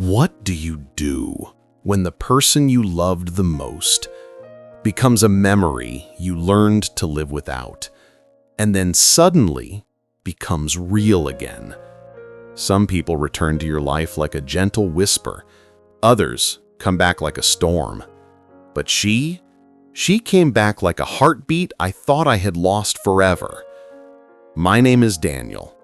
What do you do when the person you loved the most becomes a memory you learned to live without, and then suddenly becomes real again? Some people return to your life like a gentle whisper. Others come back like a storm. But she came back like a heartbeat I thought I had lost forever. My name is Daniel.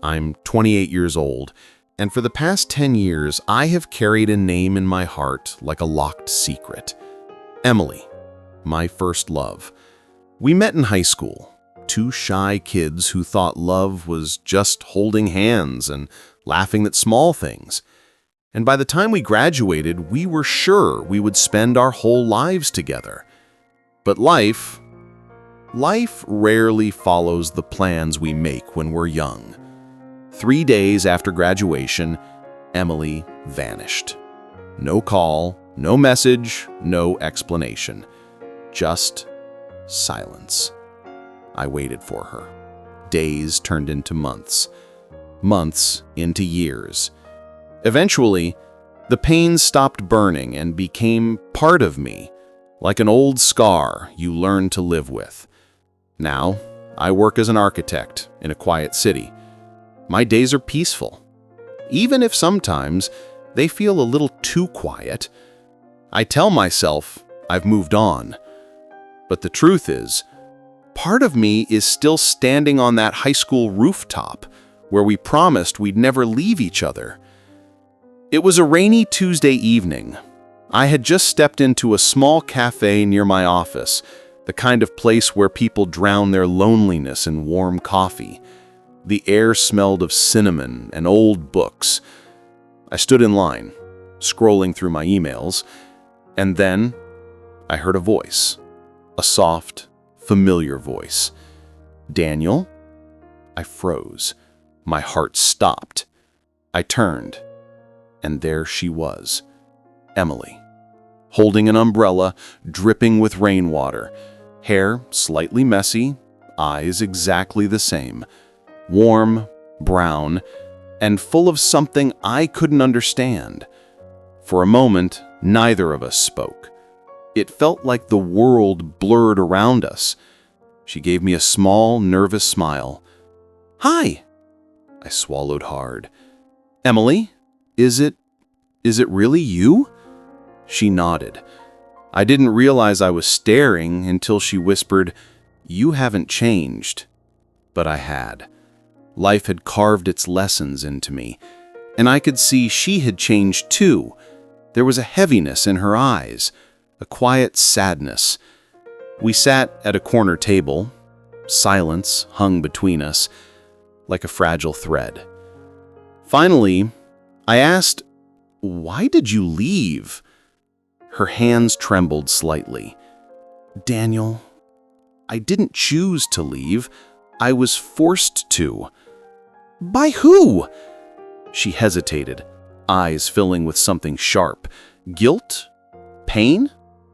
I'm 28 years old, and for the past 10 years, I have carried a name in my heart like a locked secret. Emily, my first love. We met in high school, two shy kids who thought love was just holding hands and laughing at small things. And by the time we graduated, we were sure we would spend our whole lives together. But life rarely follows the plans we make when we're young. 3 days after graduation, Emily vanished. No call, no message, no explanation. Just silence. I waited for her. Days turned into months. Months into years. Eventually, the pain stopped burning and became part of me, like an old scar you learn to live with. Now, I work as an architect in a quiet city. My days are peaceful, even if sometimes they feel a little too quiet. I tell myself I've moved on, but the truth is, part of me is still standing on that high school rooftop where we promised we'd never leave each other. It was a rainy Tuesday evening. I had just stepped into a small cafe near my office, the kind of place where people drown their loneliness in warm coffee. The air smelled of cinnamon and old books. I stood in line, scrolling through my emails, and then I heard a voice, a soft, familiar voice. "Daniel?" I froze. My heart stopped. I turned, and there she was, Emily, holding an umbrella, dripping with rainwater, hair slightly messy, eyes exactly the same. Warm, brown, and full of something I couldn't understand. For a moment, neither of us spoke. It felt like the world blurred around us. She gave me a small, nervous smile. "Hi!" I swallowed hard. "Emily, is it really you?" She nodded. I didn't realize I was staring until she whispered, "You haven't changed." But I had. Life had carved its lessons into me, and I could see she had changed too. There was a heaviness in her eyes, a quiet sadness. We sat at a corner table. Silence hung between us, like a fragile thread. Finally, I asked, "Why did you leave?" Her hands trembled slightly. "Daniel, I didn't choose to leave. I was forced to." "By who?" She hesitated, eyes filling with something sharp. Guilt? Pain?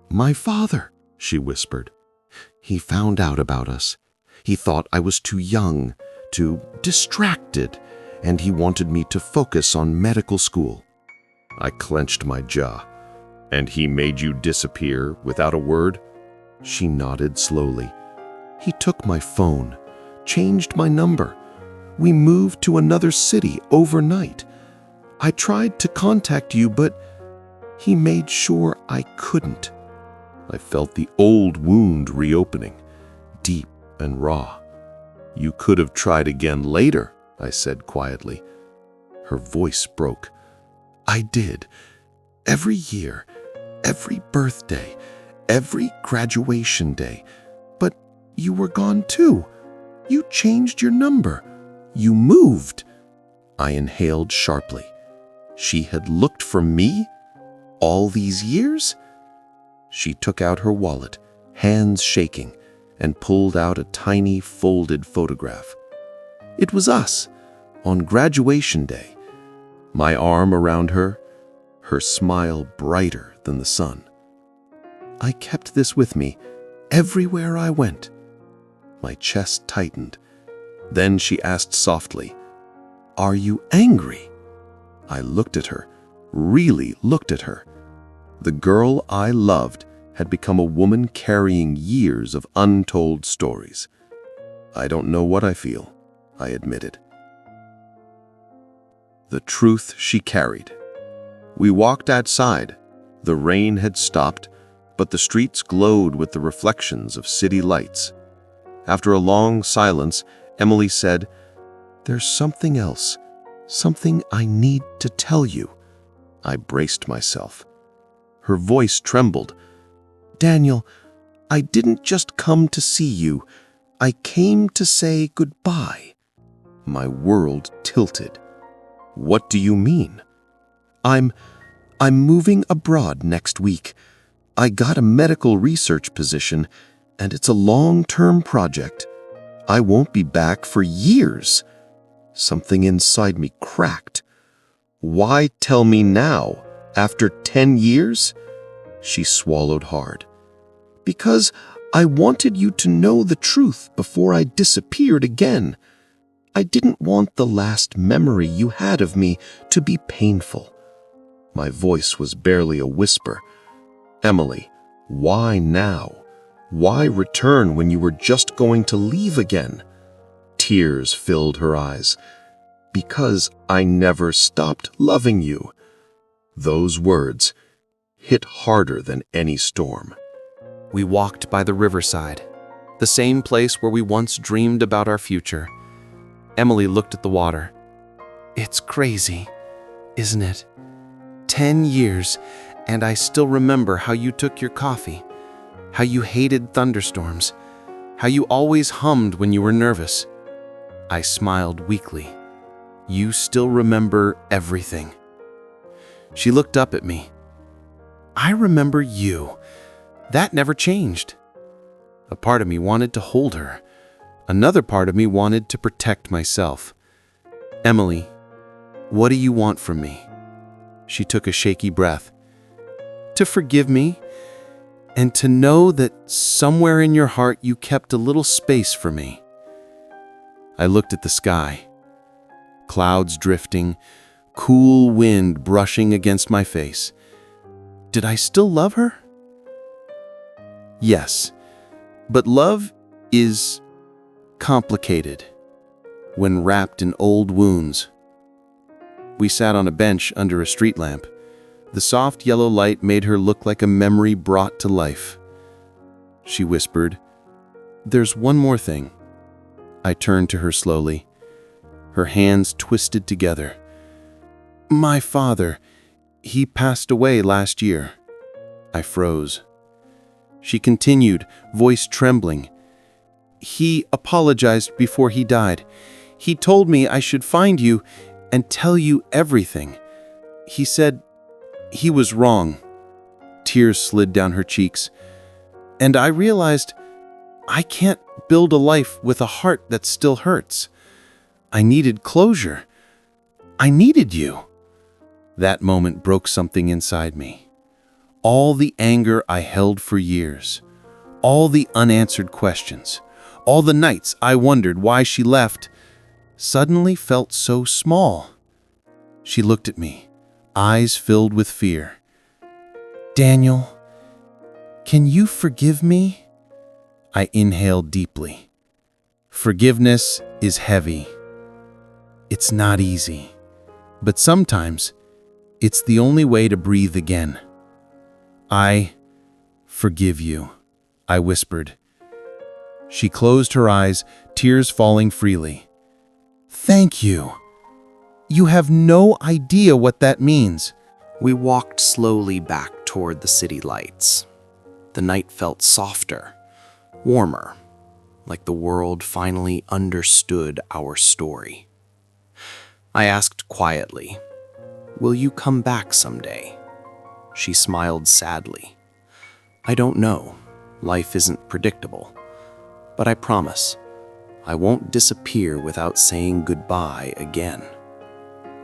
"My father," she whispered. "He found out about us. He thought I was too young, too distracted, and he wanted me to focus on medical school." I clenched my jaw. "And he made you disappear without a word?" She nodded slowly. "He took my phone, changed my number. We moved to another city overnight. I tried to contact you, but he made sure I couldn't." I felt the old wound reopening, deep and raw. "You could have tried again later," I said quietly. Her voice broke. "I did. Every year, every birthday, every graduation day. But you were gone too. You changed your number. You moved." I inhaled sharply. She had looked for me all these years? She took out her wallet, hands shaking, and pulled out a tiny folded photograph. It was us, on graduation day. My arm around her, her smile brighter than the sun. "I kept this with me everywhere I went." My chest tightened. Then she asked softly, "Are you angry?" I looked at her, really looked at her. The girl I loved had become a woman carrying years of untold stories. "I don't know what I feel," I admitted. The truth she carried. We walked outside. The rain had stopped, but the streets glowed with the reflections of city lights. After a long silence, Emily said, "There's something else, something I need to tell you." I braced myself. Her voice trembled. "Daniel, I didn't just come to see you. I came to say goodbye." My world tilted. "What do you mean?" I'm moving abroad next week. I got a medical research position, and it's a long-term project. I won't be back for years." Something inside me cracked. "Why tell me now, after 10 years?" She swallowed hard. "Because I wanted you to know the truth before I disappeared again. I didn't want the last memory you had of me to be painful." My voice was barely a whisper. "Emily, why now? Why return when you were just going to leave again?" Tears filled her eyes. "Because I never stopped loving you." Those words hit harder than any storm. We walked by the riverside, the same place where we once dreamed about our future. Emily looked at the water. "It's crazy, isn't it? 10 years, and I still remember how you took your coffee, how you hated thunderstorms, how you always hummed when you were nervous." I smiled weakly. "You still remember everything." She looked up at me. "I remember you. That never changed." A part of me wanted to hold her. Another part of me wanted to protect myself. "Emily, what do you want from me?" She took a shaky breath. "To forgive me, and to know that somewhere in your heart you kept a little space for me." I looked at the sky. Clouds drifting, cool wind brushing against my face. Did I still love her? Yes, but love is complicated when wrapped in old wounds. We sat on a bench under a street lamp. The soft yellow light made her look like a memory brought to life. She whispered, "There's one more thing." I turned to her slowly. Her hands twisted together. "My father, he passed away last year." I froze. She continued, voice trembling. "He apologized before he died. He told me I should find you and tell you everything. He said he was wrong." Tears slid down her cheeks. And I realized I can't build a life with a heart that still hurts. I needed closure. I needed you. That moment broke something inside me. All the anger I held for years, all the unanswered questions, all the nights I wondered why she left, suddenly felt so small. She looked at me, eyes filled with fear. "Daniel, can you forgive me?" I inhaled deeply. Forgiveness is heavy. It's not easy, but sometimes it's the only way to breathe again. "I forgive you," I whispered. She closed her eyes, tears falling freely. "Thank you. You have no idea what that means." We walked slowly back toward the city lights. The night felt softer, warmer, like the world finally understood our story. I asked quietly, "Will you come back someday?" She smiled sadly. "I don't know. Life isn't predictable. But I promise, I won't disappear without saying goodbye again."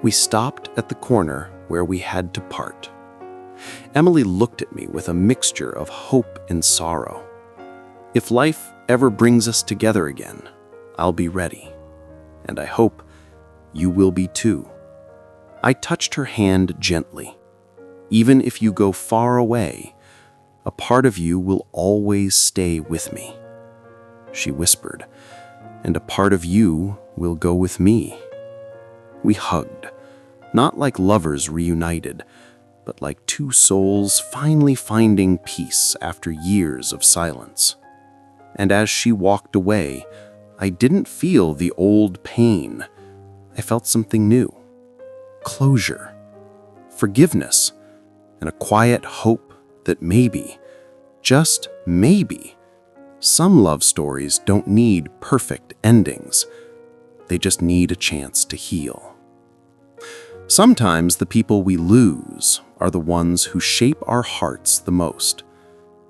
We stopped at the corner where we had to part. Emily looked at me with a mixture of hope and sorrow. If life ever brings us together again, I'll be ready. And I hope you will be too. I touched her hand gently, Even if you go far away, a part of you will always stay with me," she whispered, "and a part of you will go with me." We hugged, not like lovers reunited, but like two souls finally finding peace after years of silence. And as she walked away, I didn't feel the old pain. I felt something new. Closure, forgiveness, and a quiet hope that maybe, just maybe, some love stories don't need perfect endings. They just need a chance to heal. Sometimes the people we lose are the ones who shape our hearts the most.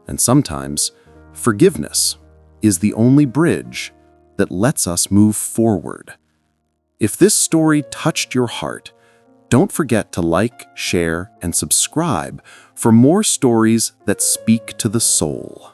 And sometimes forgiveness is the only bridge that lets us move forward. If this story touched your heart, don't forget to like, share, and subscribe for more stories that speak to the soul.